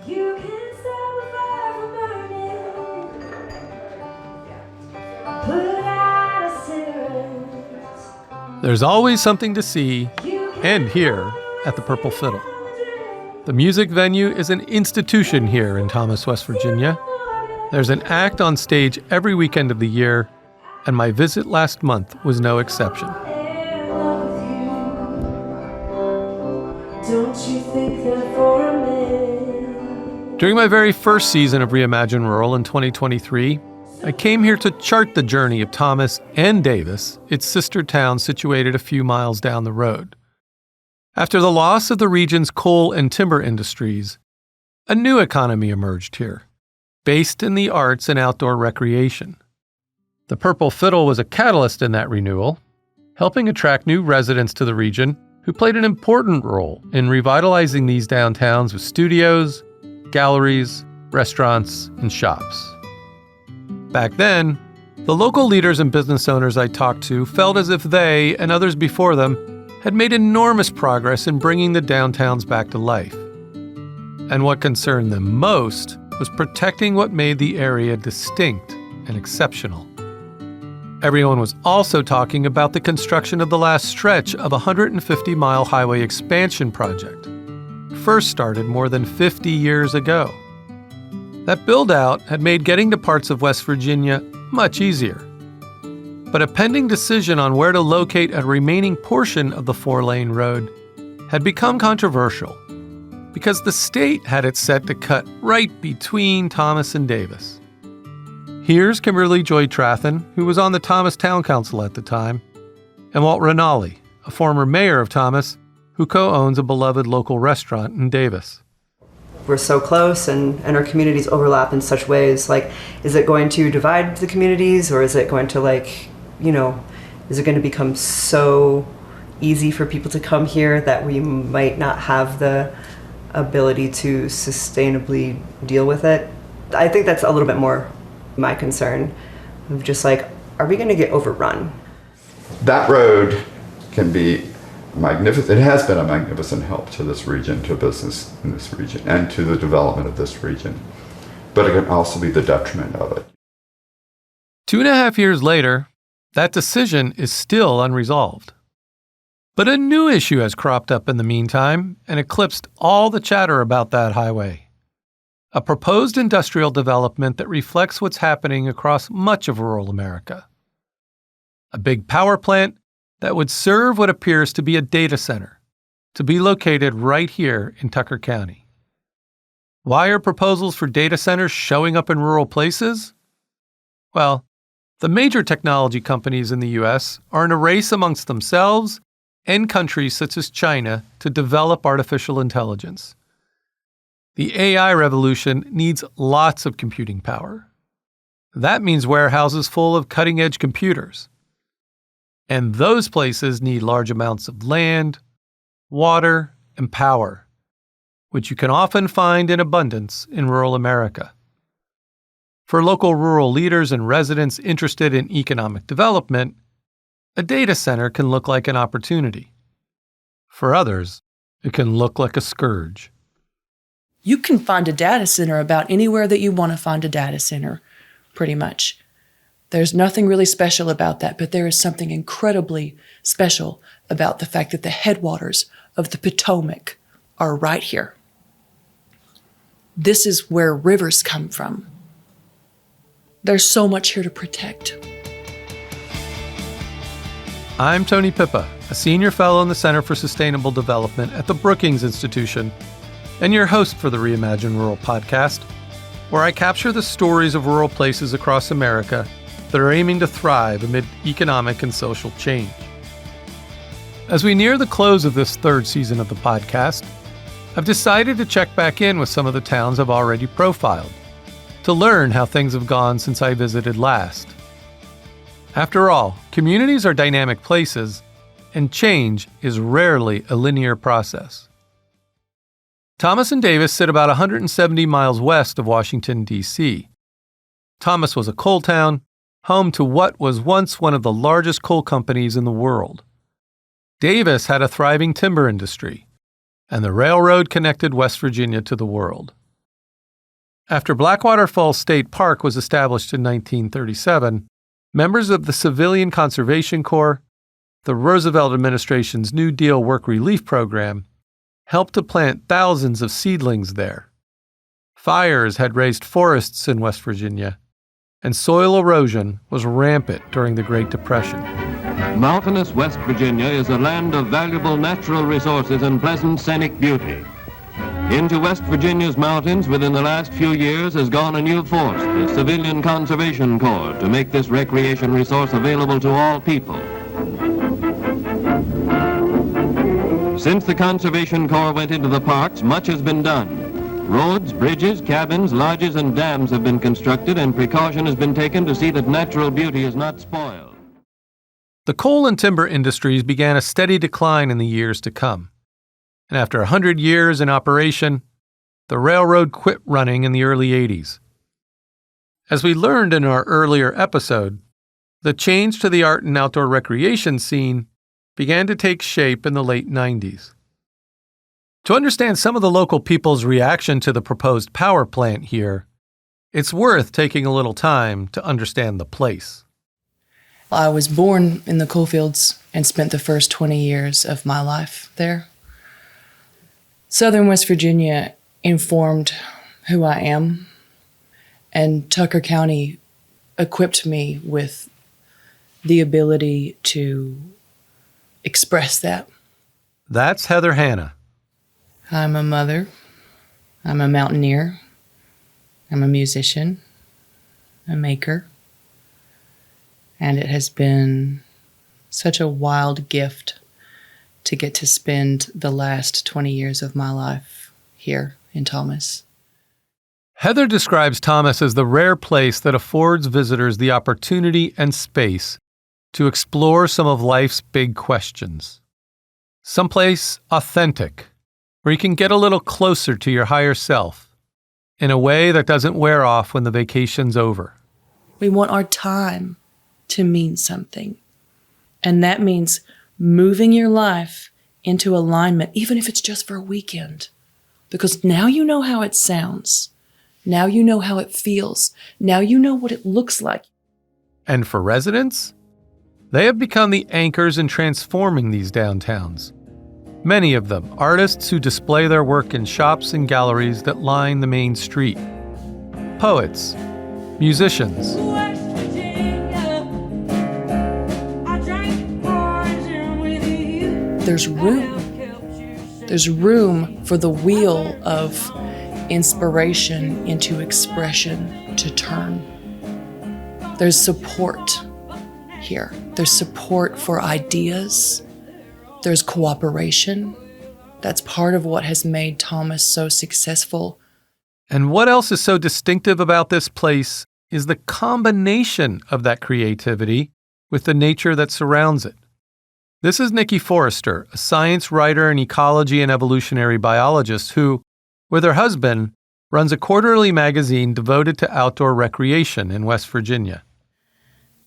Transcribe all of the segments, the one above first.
You can stop a fire from burning. Put out a cigarette. There's always something to see and hear at the Purple Fiddle. The music venue is an institution here in Thomas, West Virginia. There's an act on stage every weekend of the year, and my visit last month was no exception. Don't you think that for a minute? During my very first season of Reimagine Rural in 2023, I came here to chart the journey of Thomas and Davis, its sister town situated a few miles down the road. After the loss of the region's coal and timber industries, a new economy emerged here, based in the arts and outdoor recreation. The Purple Fiddle was a catalyst in that renewal, helping attract new residents to the region who played an important role in revitalizing these downtowns with studios, galleries, restaurants, and shops. Back then, the local leaders and business owners I talked to felt as if they, and others before them, had made enormous progress in bringing the downtowns back to life. And what concerned them most was protecting what made the area distinct and exceptional. Everyone was also talking about the construction of the last stretch of a 150-mile highway expansion project, first started more than 50 years ago. That build-out had made getting to parts of West Virginia much easier. But a pending decision on where to locate a remaining portion of the 4-lane road had become controversial because the state had it set to cut right between Thomas and Davis. Here's Kimberly Joy Trathen, who was on the Thomas Town Council at the time, and Walt Rinaldi, a former mayor of Thomas, who co-owns a beloved local restaurant in Davis. We're so close and our communities overlap in such ways. Like, is it going to divide the communities, or is it going to is it going to become so easy for people to come here that we might not have the ability to sustainably deal with it? I think that's a little bit more my concern of just are we going to get overrun? That road can be magnificent. It has been a magnificent help to this region, to business in this region, and to the development of this region. But it can also be the detriment of it. 2.5 years later, that decision is still unresolved. But a new issue has cropped up in the meantime and eclipsed all the chatter about that highway. A proposed industrial development that reflects what's happening across much of rural America. A big power plant that would serve what appears to be a data center, to be located right here in Tucker County. Why are proposals for data centers showing up in rural places? Well, the major technology companies in the U.S. are in a race amongst themselves and countries such as China to develop artificial intelligence. The AI revolution needs lots of computing power. That means warehouses full of cutting-edge computers. And those places need large amounts of land, water, and power, which you can often find in abundance in rural America. For local rural leaders and residents interested in economic development, a data center can look like an opportunity. For others, it can look like a scourge. You can find a data center about anywhere that you want to find a data center, pretty much. There's nothing really special about that, but there is something incredibly special about the fact that the headwaters of the Potomac are right here. This is where rivers come from. There's so much here to protect. I'm Tony Pipa, a senior fellow in the Center for Sustainable Development at the Brookings Institution, and your host for the Reimagine Rural podcast, where I capture the stories of rural places across America that are aiming to thrive amid economic and social change. As we near the close of this third season of the podcast, I've decided to check back in with some of the towns I've already profiled, to learn how things have gone since I visited last. After all, communities are dynamic places, and change is rarely a linear process. Thomas and Davis sit about 170 miles west of Washington, D.C. Thomas was a coal town, home to what was once one of the largest coal companies in the world. Davis had a thriving timber industry, and the railroad connected West Virginia to the world. After Blackwater Falls State Park was established in 1937, members of the Civilian Conservation Corps, the Roosevelt administration's New Deal Work Relief Program, helped to plant thousands of seedlings there. Fires had razed forests in West Virginia, and soil erosion was rampant during the Great Depression. Mountainous West Virginia is a land of valuable natural resources and pleasant scenic beauty. Into West Virginia's mountains within the last few years has gone a new force, the Civilian Conservation Corps, to make this recreation resource available to all people. Since the Conservation Corps went into the parks, much has been done. Roads, bridges, cabins, lodges, and dams have been constructed, and precaution has been taken to see that natural beauty is not spoiled. The coal and timber industries began a steady decline in the years to come. And after 100 years in operation, the railroad quit running in the early 80s. As we learned in our earlier episode, the change to the art and outdoor recreation scene began to take shape in the late 90s. To understand some of the local people's reaction to the proposed power plant here, it's worth taking a little time to understand the place. I was born in the coal fields and spent the first 20 years of my life there. Southern West Virginia informed who I am, and Tucker County equipped me with the ability to express that. That's Heather Hanna. I'm a mother. I'm a mountaineer. I'm a musician, a maker. And it has been such a wild gift to get to spend the last 20 years of my life here in Thomas. Heather describes Thomas as the rare place that affords visitors the opportunity and space to explore some of life's big questions. Someplace authentic, where you can get a little closer to your higher self in a way that doesn't wear off when the vacation's over. We want our time to mean something. And that means moving your life into alignment, even if it's just for a weekend. Because now you know how it sounds. Now you know how it feels. Now you know what it looks like. And for residents, they have become the anchors in transforming these downtowns. Many of them artists who display their work in shops and galleries that line the main street. Poets, musicians, there's room. There's room for the wheel of inspiration into expression to turn. There's support here. There's support for ideas. There's cooperation. That's part of what has made Thomas so successful. And what else is so distinctive about this place is the combination of that creativity with the nature that surrounds it. This is Nikki Forrester, a science writer and ecology and evolutionary biologist who, with her husband, runs a quarterly magazine devoted to outdoor recreation in West Virginia.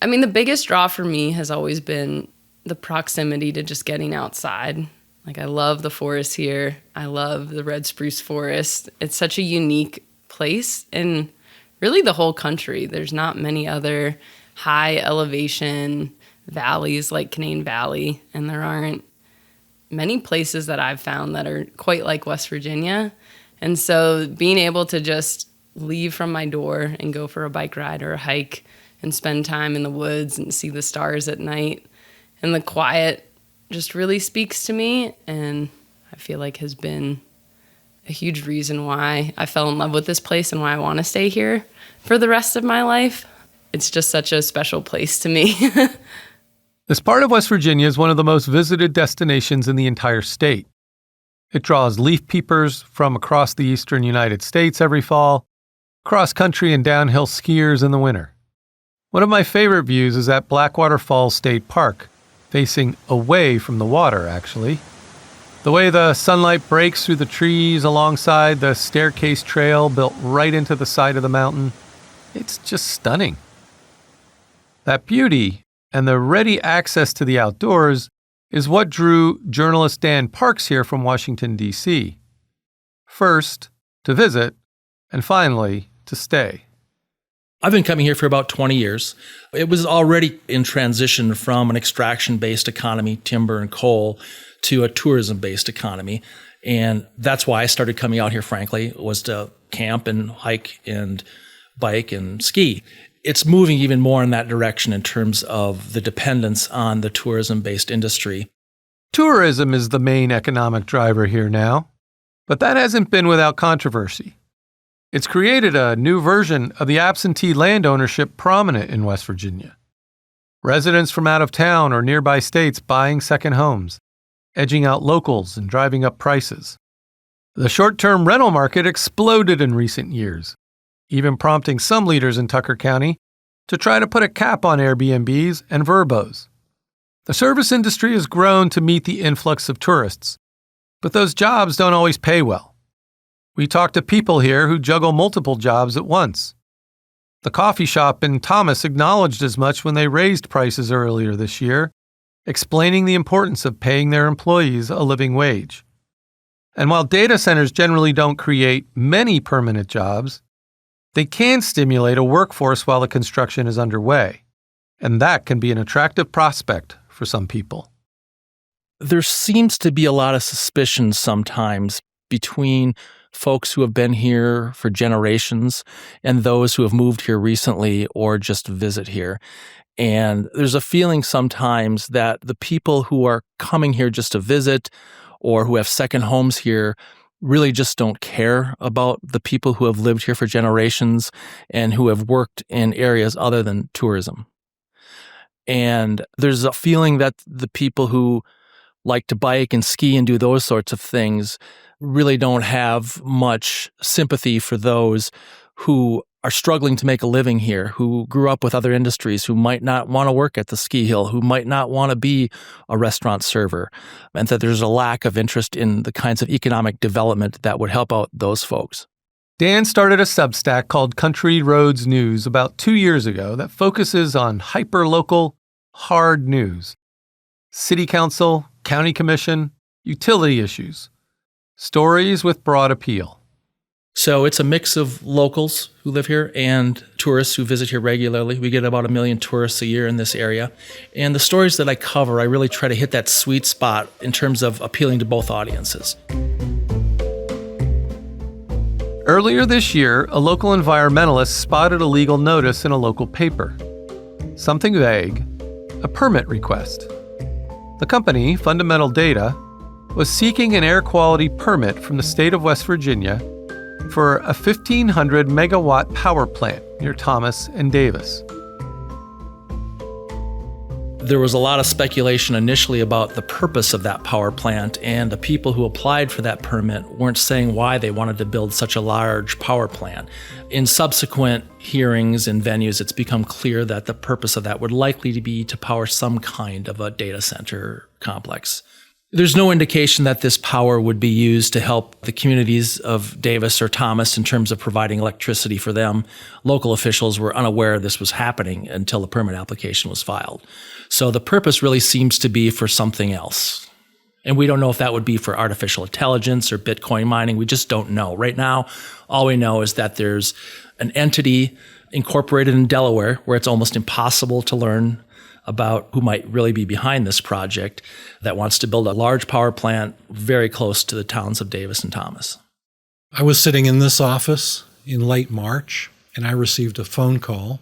I mean, the biggest draw for me has always been the proximity to just getting outside. Like, I love the forest here. I love the red spruce forest. It's such a unique place in really the whole country. There's not many other high elevation valleys like Canaan Valley, and there aren't many places that I've found that are quite like West Virginia. And so being able to just leave from my door and go for a bike ride or a hike and spend time in the woods and see the stars at night, and the quiet just really speaks to me, and I feel like has been a huge reason why I fell in love with this place and why I want to stay here for the rest of my life. It's just such a special place to me. This part of West Virginia is one of the most visited destinations in the entire state. It draws leaf peepers from across the eastern United States every fall, cross-country and downhill skiers in the winter. One of my favorite views is at Blackwater Falls State Park, facing away from the water, actually. The way the sunlight breaks through the trees alongside the staircase trail built right into the side of the mountain, it's just stunning. That beauty and the ready access to the outdoors is what drew journalist Dan Parks here from Washington, D.C. First, to visit, and finally, to stay. I've been coming here for about 20 years. It was already in transition from an extraction-based economy, timber and coal, to a tourism-based economy. And that's why I started coming out here, frankly, was to camp and hike and bike and ski. It's moving even more in that direction in terms of the dependence on the tourism-based industry. Tourism is the main economic driver here now, but that hasn't been without controversy. It's created a new version of the absentee land ownership prominent in West Virginia. Residents from out of town or nearby states buying second homes, edging out locals and driving up prices. The short-term rental market exploded in recent years, even prompting some leaders in Tucker County to try to put a cap on Airbnbs and VRBOs. The service industry has grown to meet the influx of tourists, but those jobs don't always pay well. We talk to people here who juggle multiple jobs at once. The coffee shop in Thomas acknowledged as much when they raised prices earlier this year, explaining the importance of paying their employees a living wage. And while data centers generally don't create many permanent jobs, they can stimulate a workforce while the construction is underway, and that can be an attractive prospect for some people. There seems to be a lot of suspicion sometimes between folks who have been here for generations and those who have moved here recently or just visit here. And there's a feeling sometimes that the people who are coming here just to visit or who have second homes here really just don't care about the people who have lived here for generations and who have worked in areas other than tourism. And there's a feeling that the people who like to bike and ski and do those sorts of things really don't have much sympathy for those who are struggling to make a living here, who grew up with other industries, who might not want to work at the ski hill, who might not want to be a restaurant server, and that there's a lack of interest in the kinds of economic development that would help out those folks. Dan started a Substack called Country Roads News about 2 years ago that focuses on hyper-local, hard news. City council, county commission, utility issues. Stories with broad appeal. So it's a mix of locals who live here and tourists who visit here regularly. We get about 1 million tourists a year in this area. And the stories that I cover, I really try to hit that sweet spot in terms of appealing to both audiences. Earlier this year, a local environmentalist spotted a legal notice in a local paper. Something vague, a permit request. The company, Fundamental Data, was seeking an air quality permit from the state of West Virginia for a 1,500 megawatt power plant near Thomas and Davis. There was a lot of speculation initially about the purpose of that power plant, and the people who applied for that permit weren't saying why they wanted to build such a large power plant. In subsequent hearings and venues, it's become clear that the purpose of that would likely be to power some kind of a data center complex. There's no indication that this power would be used to help the communities of Davis or Thomas in terms of providing electricity for them. Local officials were unaware this was happening until the permit application was filed. So the purpose really seems to be for something else. And we don't know if that would be for artificial intelligence or Bitcoin mining. We just don't know. Right now, all we know is that there's an entity incorporated in Delaware where it's almost impossible to learn about who might really be behind this project that wants to build a large power plant very close to the towns of Davis and Thomas. I was sitting in this office in late March, and I received a phone call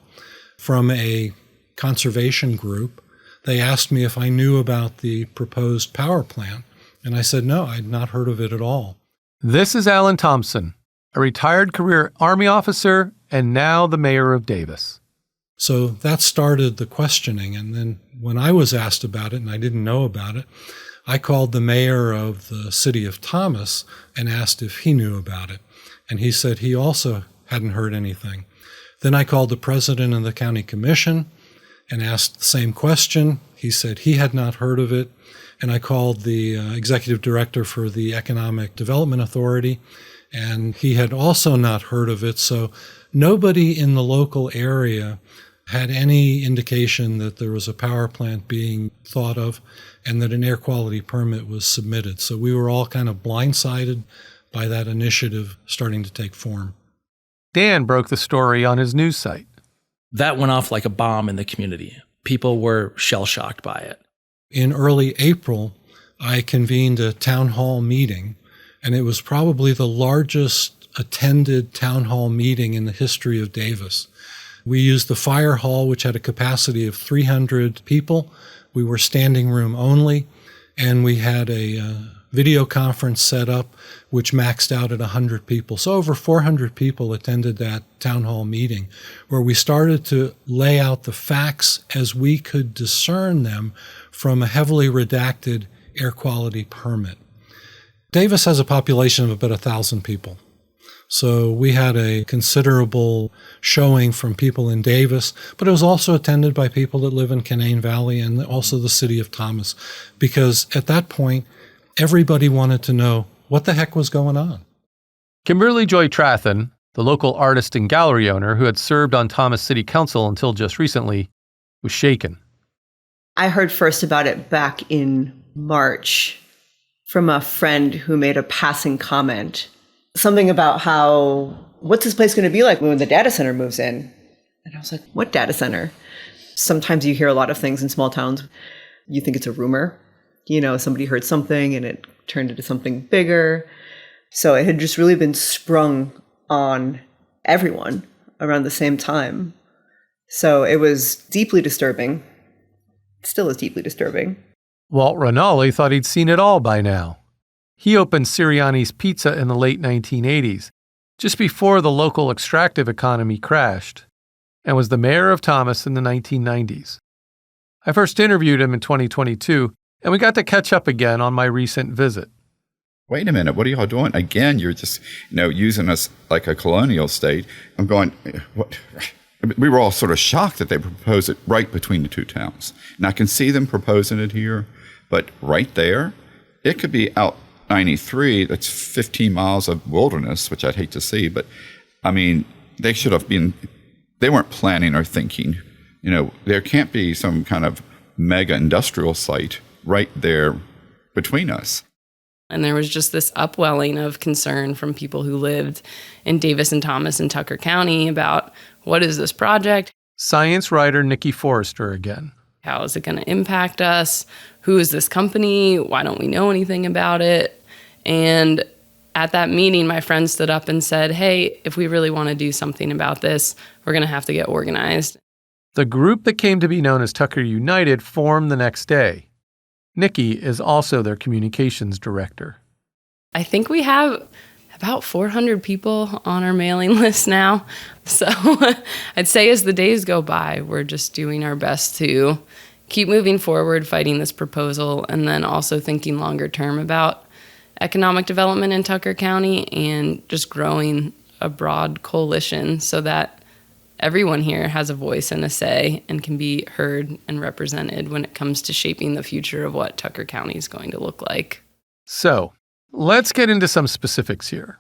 from a conservation group. They asked me if I knew about the proposed power plant, and I said no, I'd not heard of it at all. This is Alan Thompson, a retired career Army officer and now the mayor of Davis. So that started the questioning, and then when I was asked about it and I didn't know about it, I called the mayor of the city of Thomas and asked if he knew about it, and he said he also hadn't heard anything. Then I called the president of the county commission and asked the same question. He said he had not heard of it, and I called the executive director for the Economic Development Authority, and he had also not heard of it. So nobody in the local area had any indication that there was a power plant being thought of and that an air quality permit was submitted. So we were all kind of blindsided by that initiative starting to take form. Dan broke the story on his news site. That went off like a bomb in the community. People were shell-shocked by it. In early April, I convened a town hall meeting, and it was probably the largest attended town hall meeting in the history of Davis. We used the fire hall, which had a capacity of 300 people. We were standing room only, and we had a video conference set up, which maxed out at 100 people. So over 400 people attended that town hall meeting, where we started to lay out the facts as we could discern them from a heavily redacted air quality permit. Davis has a population of about 1,000 people. So we had a considerable showing from people in Davis, but it was also attended by people that live in Canaan Valley and also the city of Thomas, because at that point, everybody wanted to know what the heck was going on. Kimberly Joy Trathen, the local artist and gallery owner who had served on Thomas City Council until just recently, was shaken. I heard first about it back in March from a friend who made a passing comment. Something about how, what's this place going to be like when the data center moves in? And I was like, what data center? Sometimes you hear a lot of things in small towns. You think it's a rumor. You know, somebody heard something and it turned into something bigger. So it had just really been sprung on everyone around the same time. So it was deeply disturbing. It still is deeply disturbing. Walt Rinaldi thought he'd seen it all by now. He opened Sirianni's Pizza in the late 1980s, just before the local extractive economy crashed, and was the mayor of Thomas in the 1990s. I first interviewed him in 2022, and we got to catch up again on my recent visit. Wait a minute, what are y'all doing? Again, you're just, using us like a colonial state. I'm going, what? We were all sort of shocked that they proposed it right between the two towns. And I can see them proposing it here, but right there, it could be out 93, that's 15 miles of wilderness, which I'd hate to see, but they should have been, they weren't planning or thinking, there can't be some kind of mega industrial site right there between us. And there was just this upwelling of concern from people who lived in Davis and Thomas and Tucker County about, what is this project? Science writer Nikki Forrester again. How is it going to impact us? Who is this company? Why don't we know anything about it? And at that meeting, my friend stood up and said, hey, if we really want to do something about this, we're going to have to get organized. The group that came to be known as Tucker United formed the next day. Nikki is also their communications director. I think we have about 400 people on our mailing list now. So I'd say as the days go by, we're just doing our best to keep moving forward, fighting this proposal, and then also thinking longer term about economic development in Tucker County and just growing a broad coalition so that everyone here has a voice and a say and can be heard and represented when it comes to shaping the future of what Tucker County is going to look like. So, let's get into some specifics here.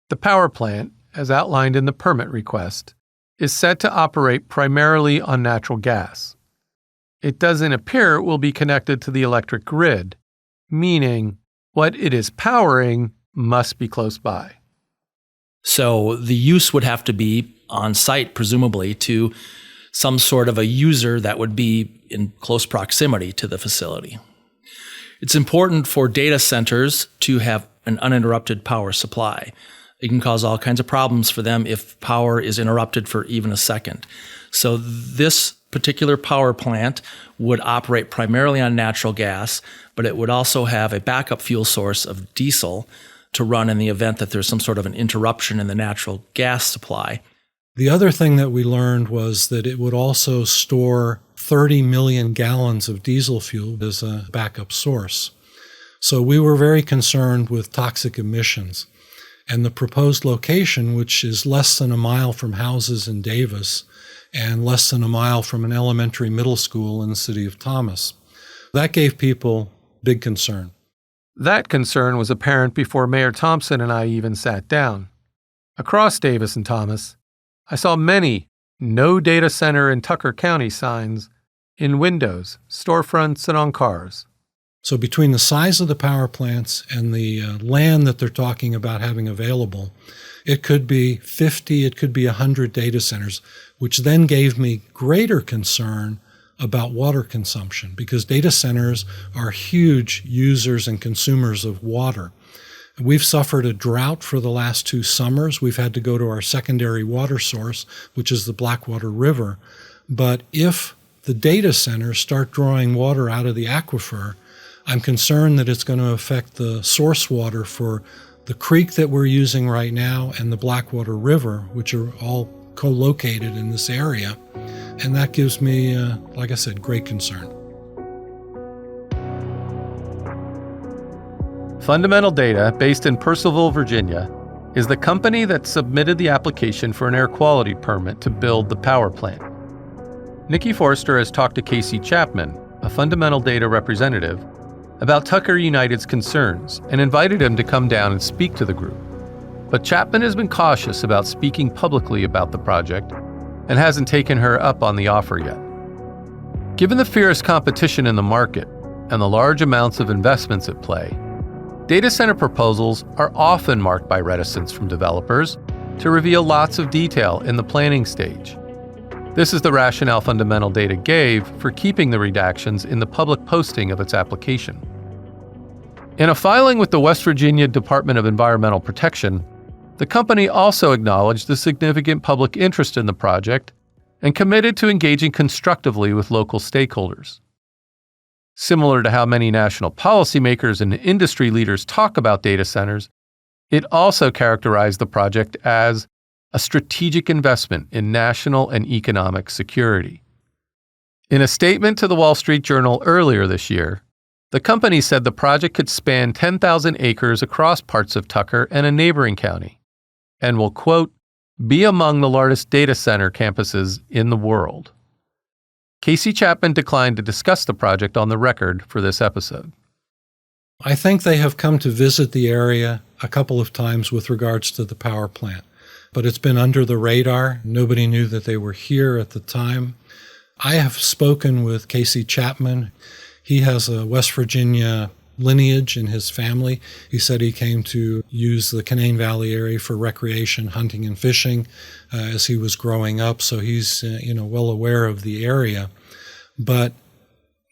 The power plant, as outlined in the permit request, is set to operate primarily on natural gas. It doesn't appear it will be connected to the electric grid, meaning what it is powering must be close by. So the use would have to be on site, presumably, to some sort of a user that would be in close proximity to the facility. It's important for data centers to have an uninterrupted power supply. It can cause all kinds of problems for them if power is interrupted for even a second. So this particular power plant would operate primarily on natural gas, but it would also have a backup fuel source of diesel to run in the event that there's some sort of an interruption in the natural gas supply. The other thing that we learned was that it would also store 30 million gallons of diesel fuel as a backup source. So we were very concerned with toxic emissions. And the proposed location, which is less than a mile from houses in Davis and less than a mile from an elementary middle school in the city of Thomas, that gave people big concern. That concern was apparent before Mayor Thompson and I even sat down. Across Davis and Thomas, I saw many "No Data Center in Tucker County" signs in windows, storefronts, and on cars. So between the size of the power plants and the land that they're talking about having available, it could be 50, it could be 100 data centers, which then gave me greater concern about water consumption, because data centers are huge users and consumers of water. We've suffered a drought for the last 2 summers. We've had to go to our secondary water source, which is the Blackwater River. But if the data centers start drawing water out of the aquifer, I'm concerned that it's going to affect the source water for the creek that we're using right now and the Blackwater River, which are all co-located in this area. And that gives me, like I said, great concern. Fundamental Data, based in Purcellville, Virginia, is the company that submitted the application for an air quality permit to build the power plant. Nikki Forster has talked to Casey Chapman, a Fundamental Data representative, about Tucker United's concerns and invited him to come down and speak to the group. But Chapman has been cautious about speaking publicly about the project and hasn't taken her up on the offer yet. Given the fierce competition in the market and the large amounts of investments at play, data center proposals are often marked by reticence from developers to reveal lots of detail in the planning stage. This is the rationale Fundamental Data gave for keeping the redactions in the public posting of its application. In a filing with the West Virginia Department of Environmental Protection, the company also acknowledged the significant public interest in the project and committed to engaging constructively with local stakeholders. Similar to how many national policymakers and industry leaders talk about data centers, it also characterized the project as a strategic investment in national and economic security. In a statement to the Wall Street Journal earlier this year, the company said the project could span 10,000 acres across parts of Tucker and a neighboring county, and will, quote, be among the largest data center campuses in the world. Casey Chapman declined to discuss the project on the record for this episode. I think they have come to visit the area a couple of times with regards to the power plant, but it's been under the radar. Nobody knew that they were here at the time. I have spoken with Casey Chapman. He has a West Virginia lineage in his family. He said he came to use the Canaan Valley area for recreation, hunting and fishing as he was growing up. So he's well aware of the area. But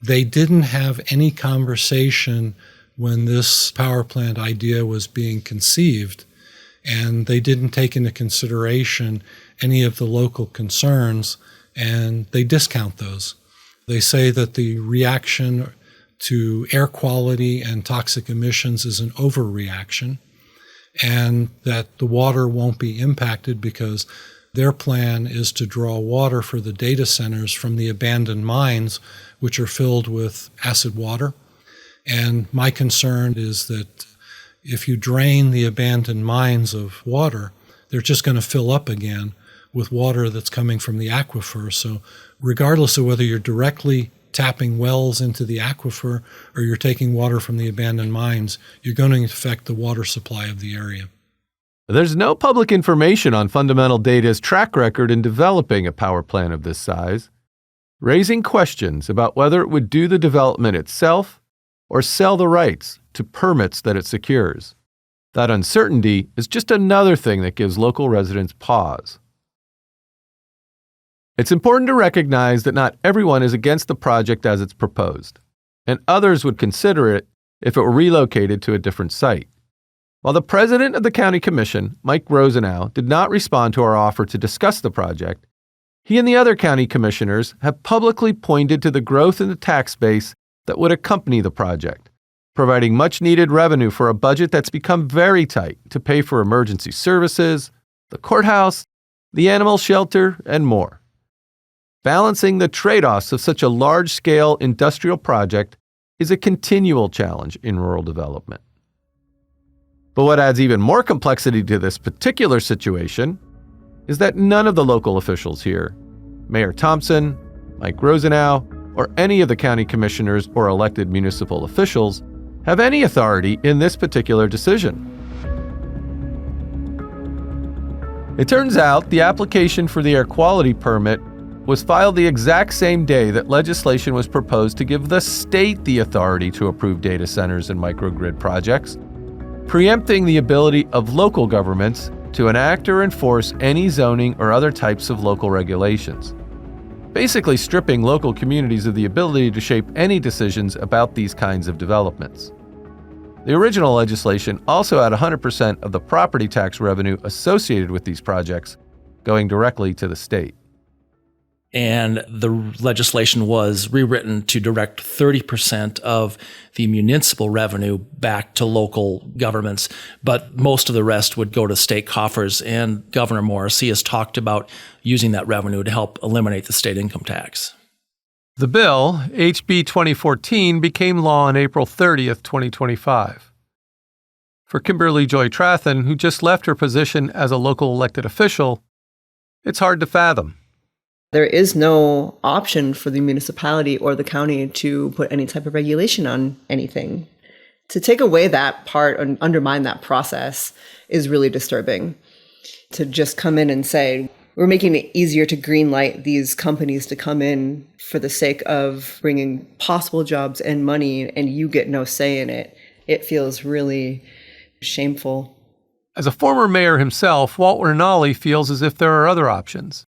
they didn't have any conversation when this power plant idea was being conceived, and they didn't take into consideration any of the local concerns, and they discount those. They say that the reaction to air quality and toxic emissions is an overreaction, and that the water won't be impacted because their plan is to draw water for the data centers from the abandoned mines, which are filled with acid water. And my concern is that if you drain the abandoned mines of water, they're just going to fill up again with water that's coming from the aquifer. So regardless of whether you're directly tapping wells into the aquifer or you're taking water from the abandoned mines, you're going to affect the water supply of the area. There's no public information on Fundamental Data's track record in developing a power plant of this size, raising questions about whether it would do the development itself or sell the rights to permits that it secures. That uncertainty is just another thing that gives local residents pause. It's important to recognize that not everyone is against the project as it's proposed, and others would consider it if it were relocated to a different site. While the president of the county commission, Mike Rosenau, did not respond to our offer to discuss the project, he and the other county commissioners have publicly pointed to the growth in the tax base that would accompany the project, providing much-needed revenue for a budget that's become very tight to pay for emergency services, the courthouse, the animal shelter, and more. Balancing the trade-offs of such a large-scale industrial project is a continual challenge in rural development. But what adds even more complexity to this particular situation is that none of the local officials here, Mayor Thompson, Mike Rosenau, or any of the county commissioners or elected municipal officials, have any authority in this particular decision. It turns out the application for the air quality permit was filed the exact same day that legislation was proposed to give the state the authority to approve data centers and microgrid projects, preempting the ability of local governments to enact or enforce any zoning or other types of local regulations, basically stripping local communities of the ability to shape any decisions about these kinds of developments. The original legislation also had 100% of the property tax revenue associated with these projects going directly to the state. And the legislation was rewritten to direct 30% of the municipal revenue back to local governments, but most of the rest would go to state coffers. And Governor Morrissey has talked about using that revenue to help eliminate the state income tax. The bill, HB 2014, became law on April 30th, 2025. For Kimberly Joy Trathen, who just left her position as a local elected official, it's hard to fathom. There is no option for the municipality or the county to put any type of regulation on anything. To take away that part and undermine that process is really disturbing. To just come in and say, we're making it easier to greenlight these companies to come in for the sake of bringing possible jobs and money, and you get no say in it. It feels really shameful. As a former mayor himself, Walt Rinaldi feels as if there are other options,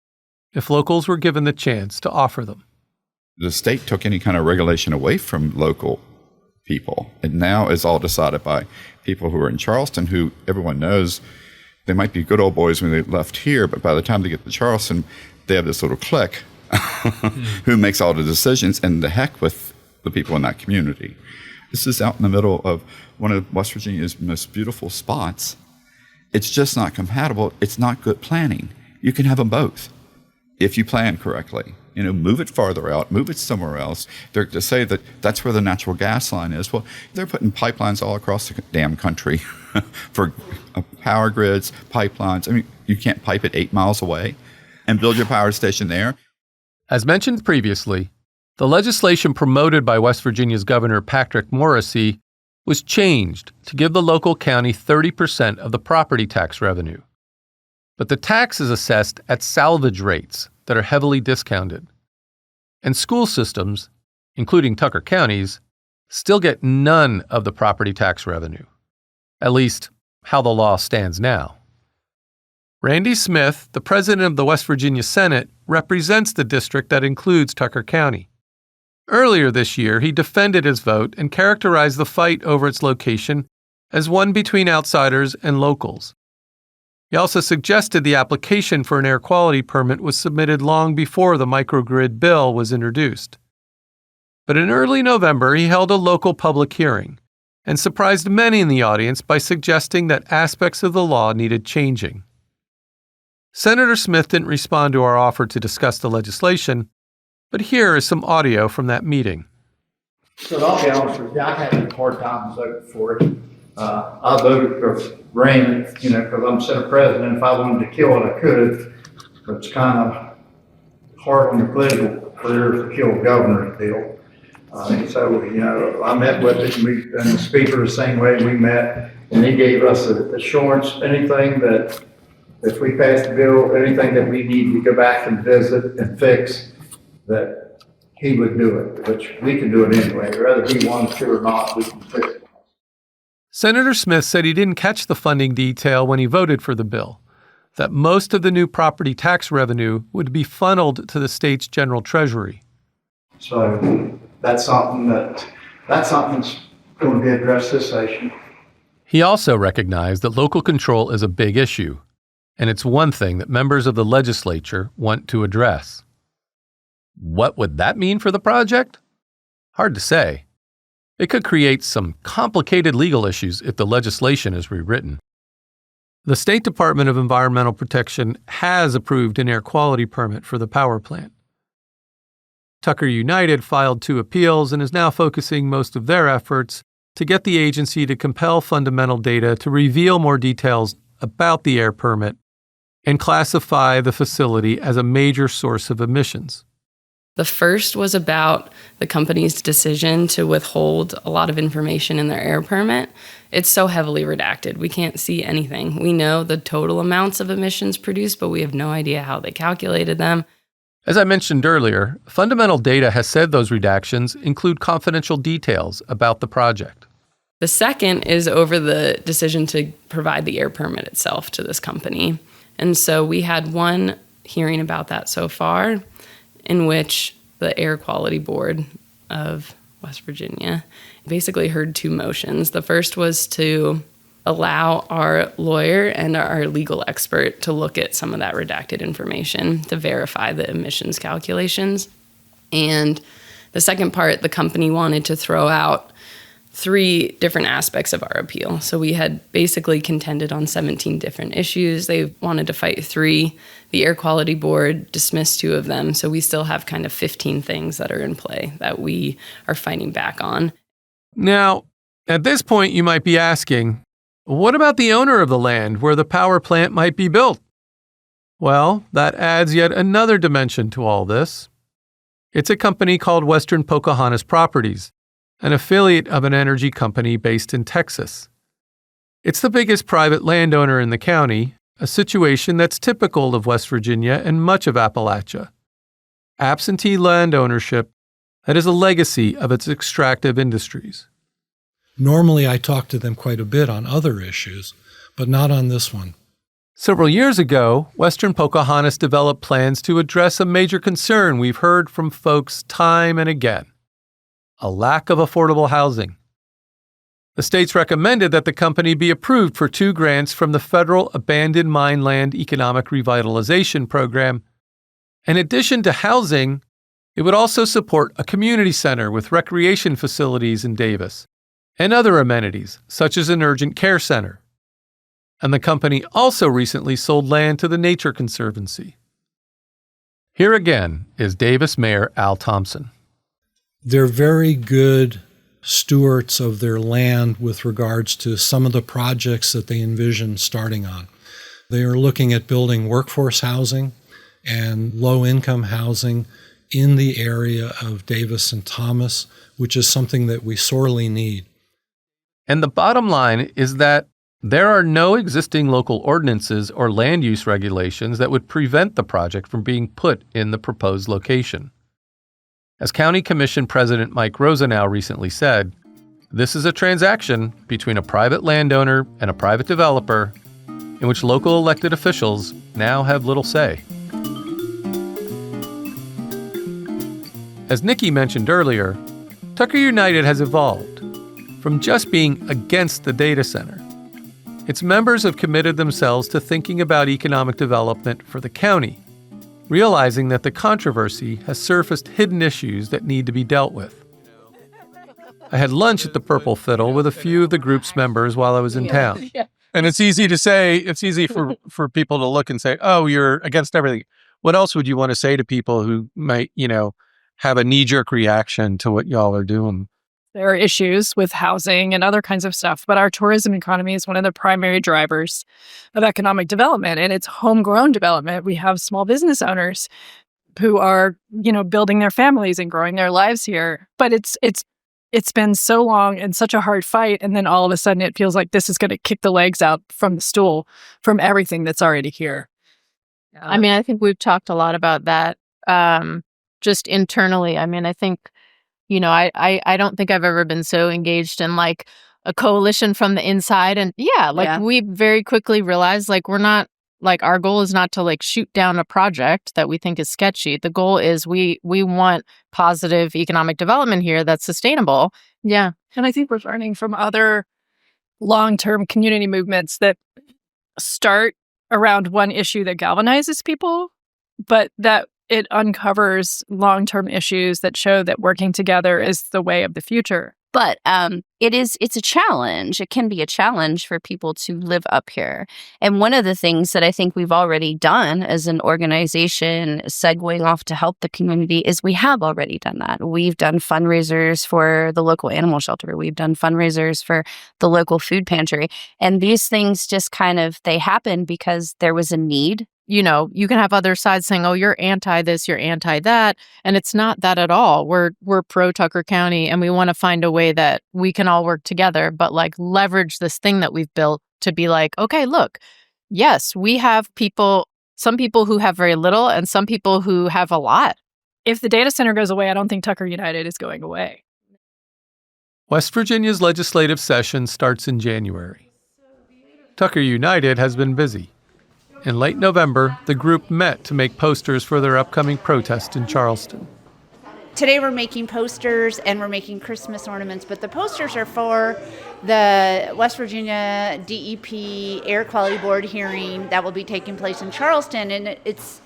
if locals were given the chance to offer them. The state took any kind of regulation away from local people. And now it's all decided by people who are in Charleston, who everyone knows they might be good old boys when they left here, but by the time they get to Charleston, they have this little clique who makes all the decisions, and the heck with the people in that community. This is out in the middle of one of West Virginia's most beautiful spots. It's just not compatible. It's not good planning. You can have them both if you plan correctly. You know, move it farther out, move it somewhere else. They're to say that that's where the natural gas line is. Well, they're putting pipelines all across the damn country for power grids, pipelines. I mean, you can't pipe it 8 miles away and build your power station there. As mentioned previously, the legislation promoted by West Virginia's Governor Patrick Morrissey was changed to give the local county 30% of the property tax revenue. But the tax is assessed at salvage rates that are heavily discounted. And school systems, including Tucker County's, still get none of the property tax revenue. At least, how the law stands now. Randy Smith, the president of the West Virginia Senate, represents the district that includes Tucker County. Earlier this year, he defended his vote and characterized the fight over its location as one between outsiders and locals. He also suggested the application for an air quality permit was submitted long before the microgrid bill was introduced. But in early November, he held a local public hearing and surprised many in the audience by suggesting that aspects of the law needed changing. Senator Smith didn't respond to our offer to discuss the legislation, but here is some audio from that meeting. So I'll be honest with you, I had a hard time voting for it. I voted for Raymond, because I'm Senate President. If I wanted to kill it, I could. But it's kind of hard on your political career to kill a governor's bill. So, I met with it, and the speaker the same way we met, and he gave us assurance, anything that if we pass the bill, anything that we need to go back and visit and fix, that he would do it, which we can do it anyway. Whether he wanted to or not, we can fix it. Senator Smith said he didn't catch the funding detail when he voted for the bill, that most of the new property tax revenue would be funneled to the state's general treasury. So that's something that's going to be addressed this session. He also recognized that local control is a big issue, and it's one thing that members of the legislature want to address. What would that mean for the project? Hard to say. It could create some complicated legal issues if the legislation is rewritten. The State Department of Environmental Protection has approved an air quality permit for the power plant. Tucker United filed 2 appeals and is now focusing most of their efforts to get the agency to compel fundamental data to reveal more details about the air permit and classify the facility as a major source of emissions. The first was about the company's decision to withhold a lot of information in their air permit. It's so heavily redacted. We can't see anything. We know the total amounts of emissions produced, but we have no idea how they calculated them. As I mentioned earlier, fundamental data has said those redactions include confidential details about the project. The second is over the decision to provide the air permit itself to this company. And so we had one hearing about that so far, in which the Air Quality Board of West Virginia basically heard two motions. The first was to allow our lawyer and our legal expert to look at some of that redacted information to verify the emissions calculations. And the second part, the company wanted to throw out 3 different aspects of our appeal. So we had basically contended on 17 different issues. They wanted to fight 3. The Air Quality Board dismissed 2 of them. So we still have kind of 15 things that are in play that we are fighting back on. Now, at this point, you might be asking, what about the owner of the land where the power plant might be built? Well, that adds yet another dimension to all this. It's a company called Western Pocahontas Properties, an affiliate of an energy company based in Texas. It's the biggest private landowner in the county, a situation that's typical of West Virginia and much of Appalachia. Absentee land ownership that is a legacy of its extractive industries. Normally, I talk to them quite a bit on other issues, but not on this one. Several years ago, Western Pocahontas developed plans to address a major concern we've heard from folks time and again: a lack of affordable housing. The states recommended that the company be approved for 2 grants from the Federal Abandoned Mine Land Economic Revitalization Program. In addition to housing, it would also support a community center with recreation facilities in Davis and other amenities, such as an urgent care center. And the company also recently sold land to the Nature Conservancy. Here again is Davis Mayor Al Thompson. They're very good stewards of their land with regards to some of the projects that they envision starting on. They are looking at building workforce housing and low-income housing in the area of Davis and Thomas, which is something that we sorely need. And the bottom line is that there are no existing local ordinances or land use regulations that would prevent the project from being put in the proposed location. As County Commission President Mike Rosenau recently said, this is a transaction between a private landowner and a private developer in which local elected officials now have little say. As Nikki mentioned earlier, Tucker United has evolved from just being against the data center. Its members have committed themselves to thinking about economic development for the county, realizing that the controversy has surfaced hidden issues that need to be dealt with. I had lunch at the Purple Fiddle with a few of the group's members while I was in town. And it's easy for people to look and say, oh, you're against everything. What else would you want to say to people who might, have a knee-jerk reaction to what y'all are doing? There are issues with housing and other kinds of stuff, but our tourism economy is one of the primary drivers of economic development, and it's homegrown development. We have small business owners who are, building their families and growing their lives here. But it's been so long and such a hard fight, and then all of a sudden it feels like this is going to kick the legs out from the stool from everything that's already here. I mean, I think we've talked a lot about that just internally. I mean, I think I don't think I've ever been so engaged in like a coalition from the inside. And we very quickly realized we're not our goal is not to shoot down a project that we think is sketchy. The goal is we want positive economic development here that's sustainable. Yeah. And I think we're learning from other long-term community movements that start around one issue that galvanizes people, but that it uncovers long-term issues that show that working together is the way of the future. But it's a challenge. It can be a challenge for people to live up here. And one of the things that I think we've already done as an organization, segueing off to help the community, is we have already done that. We've done fundraisers for the local animal shelter. We've done fundraisers for the local food pantry. And these things just they happen because there was a need. You can have other sides saying, oh, you're anti this, you're anti that. And it's not that at all. We're pro Tucker County, and we want to find a way that we can all work together, but leverage this thing that we've built to be okay, look, yes, we have people some people who have very little and some people who have a lot. If the data center goes away, I don't think Tucker United is going away. West Virginia's legislative session starts in January. Tucker United has been busy. In late November, the group met to make posters for their upcoming protest in Charleston. Today we're making posters and we're making Christmas ornaments, but the posters are for the West Virginia DEP Air Quality Board hearing that will be taking place in Charleston. And it's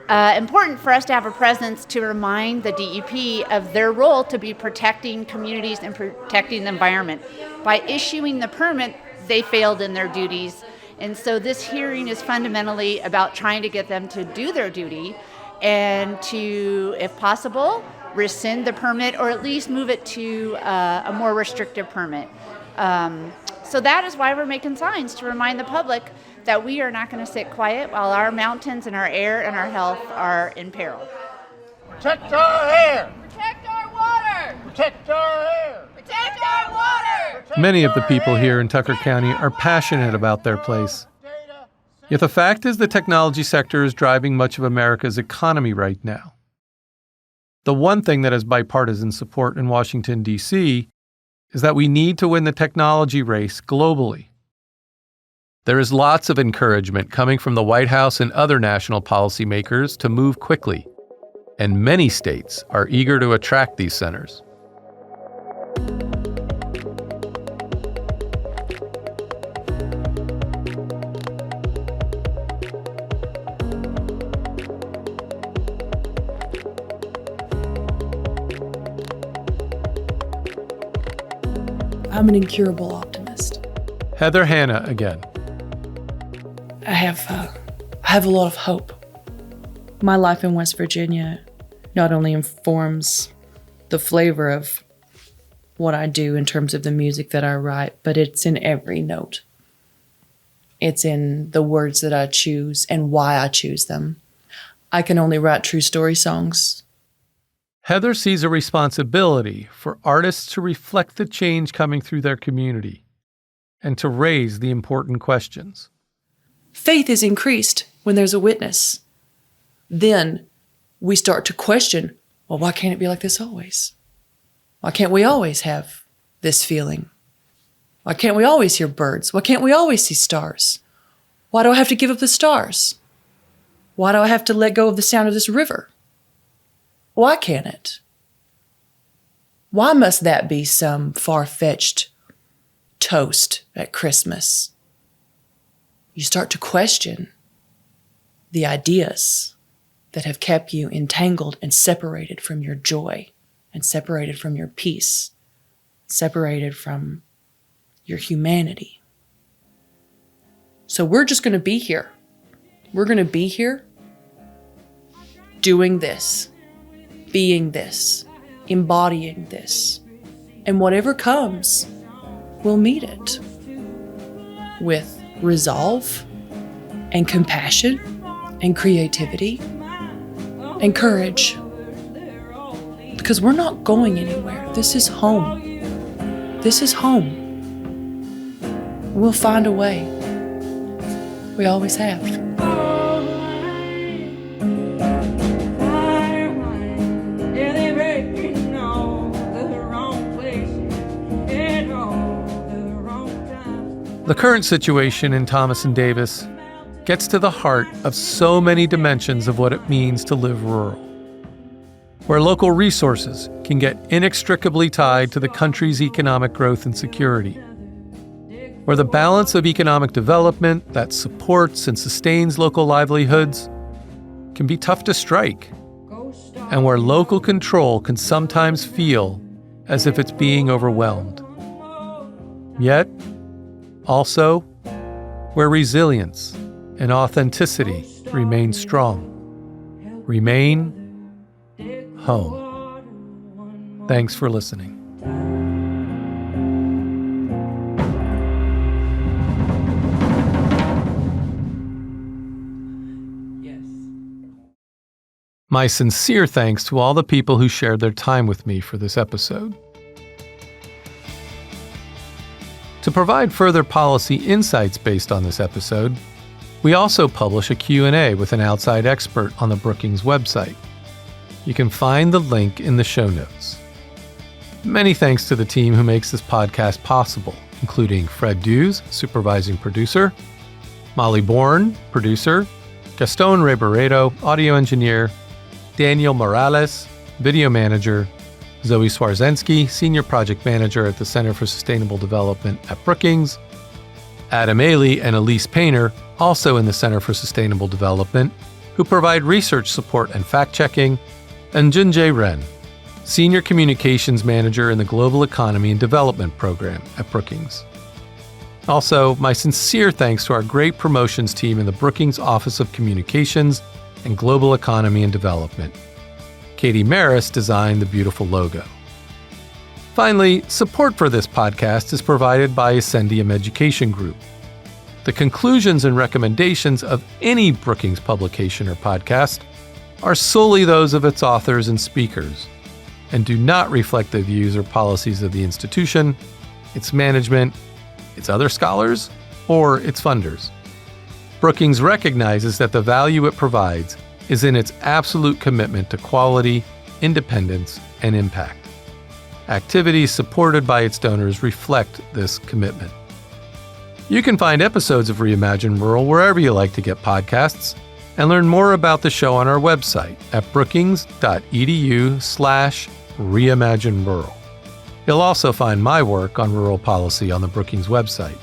important for us to have a presence to remind the DEP of their role to be protecting communities and protecting the environment. By issuing the permit, they failed in their duties. And so this hearing is fundamentally about trying to get them to do their duty and to, if possible, rescind the permit or at least move it to a more restrictive permit. So that is why we're making signs to remind the public that we are not going to sit quiet while our mountains and our air and our health are in peril. Protect our air! Protect our water! Protect our air! Protect our water! Many of the people here in Tucker County are passionate about their place. Yet the fact is the technology sector is driving much of America's economy right now. The one thing that has bipartisan support in Washington, D.C. is that we need to win the technology race globally. There is lots of encouragement coming from the White House and other national policymakers to move quickly, and many states are eager to attract these centers. I'm an incurable optimist. Heather Hanna again. I have a lot of hope. My life in West Virginia not only informs the flavor of what I do in terms of the music that I write, but it's in every note. It's in the words that I choose and why I choose them. I can only write true story songs. Heather sees a responsibility for artists to reflect the change coming through their community and to raise the important questions. Faith is increased when there's a witness. Then we start to question, well, why can't it be like this always? Why can't we always have this feeling? Why can't we always hear birds? Why can't we always see stars? Why do I have to give up the stars? Why do I have to let go of the sound of this river? Why can't it? Why must that be some far-fetched toast at Christmas? You start to question the ideas that have kept you entangled and separated from your joy and separated from your peace, separated from your humanity. So we're just going to be here. We're going to be here doing this, being this, embodying this. And whatever comes, we'll meet it with resolve and compassion and creativity and courage. Because we're not going anywhere. This is home. This is home. We'll find a way. We always have. The current situation in Thomas and Davis gets to the heart of so many dimensions of what it means to live rural, where local resources can get inextricably tied to the country's economic growth and security, where the balance of economic development that supports and sustains local livelihoods can be tough to strike, and where local control can sometimes feel as if it's being overwhelmed. Yet, also, where resilience and authenticity remain strong. Remain home. Thanks for listening. My sincere thanks to all the people who shared their time with me for this episode. To provide further policy insights based on this episode, We also publish a Q&A with an outside expert on the Brookings website. You can find the link in the show notes. Many thanks to the team who makes this podcast possible, including Fred Dews, supervising producer, Molly Bourne, producer, Gaston Reboredo, audio engineer, Daniel Morales, video manager, Zoe Swarzensky, senior project manager at the Center for Sustainable Development at Brookings, Adam Ailey and Elise Painter, also in the Center for Sustainable Development, who provide research support and fact-checking, and Junjae Ren, senior communications manager in the Global Economy and Development Program at Brookings. Also, my sincere thanks to our great promotions team in the Brookings Office of Communications and Global Economy and Development. Katie Maris designed the beautiful logo. Finally, support for this podcast is provided by Ascendium Education Group. The conclusions and recommendations of any Brookings publication or podcast are solely those of its authors and speakers, and do not reflect the views or policies of the institution, its management, its other scholars, or its funders. Brookings recognizes that the value it provides is in its absolute commitment to quality, independence, and impact. Activities supported by its donors reflect this commitment. You can find episodes of Reimagine Rural wherever you like to get podcasts, and learn more about the show on our website at brookings.edu/reimaginerural. You'll also find my work on rural policy on the Brookings website.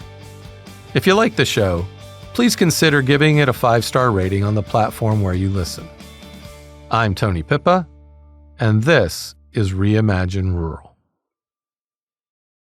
If you like the show, please consider giving it a 5-star rating on the platform where you listen. I'm Tony Pipa, and this is Reimagine Rural.